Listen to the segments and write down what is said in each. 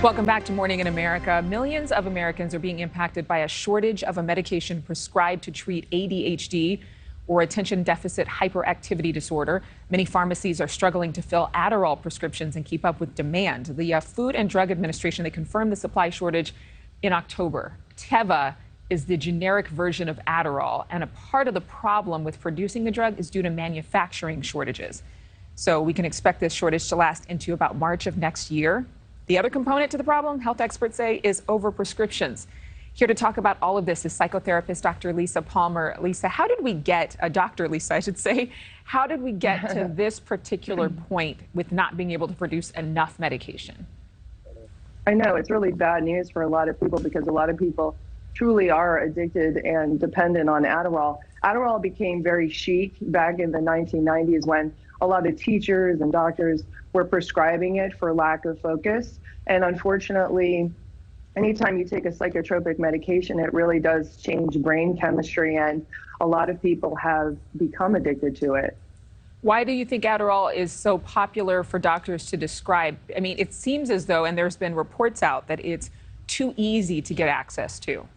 Welcome back to Morning in America. Millions of Americans are being impacted by a shortage of a medication prescribed to treat ADHD, or attention deficit hyperactivity disorder. Many pharmacies are struggling to fill Adderall prescriptions and keep up with demand. The Food and Drug Administration, they confirmed the supply shortage in October. Teva is the generic version of Adderall, and a part of the problem with producing the drug is due to manufacturing shortages. So we can expect this shortage to last into about March of next year. The other component to the problem, health experts say, is overprescriptions. Here to talk about all of this is psychotherapist Dr. Lisa Palmer. Lisa, how did we get, Dr. Lisa, I should say, how did we get to this particular point with not being able to produce enough medication? I know it's really bad news for a lot of people because a lot of people truly are addicted and dependent on Adderall. Adderall became very chic back in the 1990s when a lot of teachers and doctors were prescribing it for lack of focus. And unfortunately, anytime you take a psychotropic medication, it really does change brain chemistry, and a lot of people have become addicted to it. Why do you think Adderall is so popular for doctors to describe? I mean, it seems as though, and there's been reports out, that it's too easy to get access to.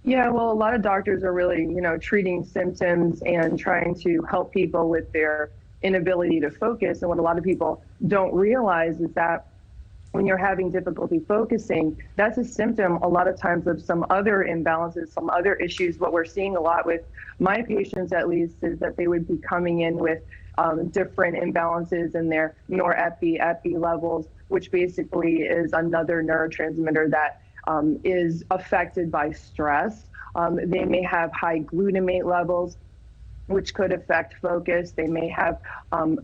Yeah, well, a lot of doctors are really, treating symptoms and trying to help people with their inability to focus. And what a lot of people don't realize is that when you're having difficulty focusing, that's a symptom a lot of times of some other imbalances, some other issues. What we're seeing a lot with my patients, at least, is that they would be coming in with different imbalances in their epi levels, which basically is another neurotransmitter that is affected by stress. They may have high glutamate levels, which could affect focus. They may have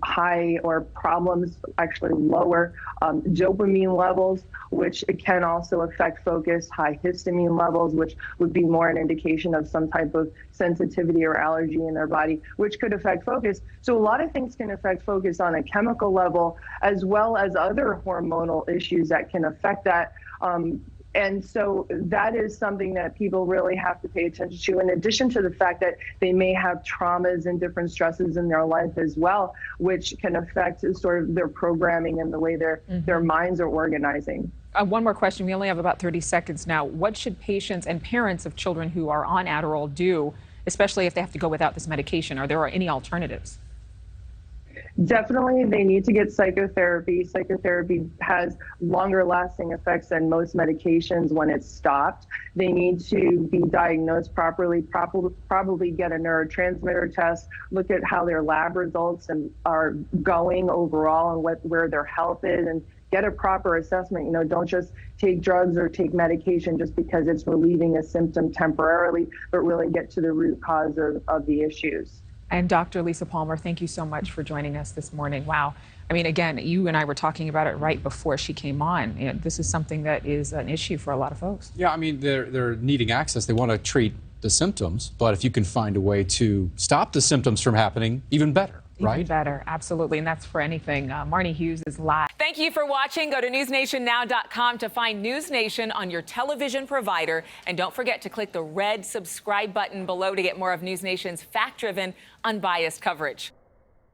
high or problems, actually lower dopamine levels, which can also affect focus, high histamine levels, which would be more an indication of some type of sensitivity or allergy in their body, which could affect focus. So a lot of things can affect focus on a chemical level, as well as other hormonal issues that can affect that. And so that is something that people really have to pay attention to, in addition to the fact that they may have traumas and different stresses in their life as well, which can affect sort of their programming and the way their minds are organizing. One more question. We only have about 30 seconds now. What should patients and parents of children who are on Adderall do, especially if they have to go without this medication? Are there any alternatives? Definitely, they need to get psychotherapy. Psychotherapy has longer lasting effects than most medications when it's stopped. They need to be diagnosed properly, probably get a neurotransmitter test, look at how their lab results are going overall and where their health is, and get a proper assessment. Don't just take drugs or take medication just because it's relieving a symptom temporarily, but really get to the root cause of the issues. And Dr. Lisa Palmer, thank you so much for joining us this morning. Wow. I mean, again, you and I were talking about it right before she came on. This is something that is an issue for a lot of folks. Yeah, I mean, they're needing access. They want to treat the symptoms, but if you can find a way to stop the symptoms from happening, even better, right? Even better, absolutely. And that's for anything. Marnie Hughes is live. Thank you for watching. Go to newsnationnow.com to find NewsNation on your television provider. And don't forget to click the red subscribe button below to get more of NewsNation's fact-driven, unbiased coverage.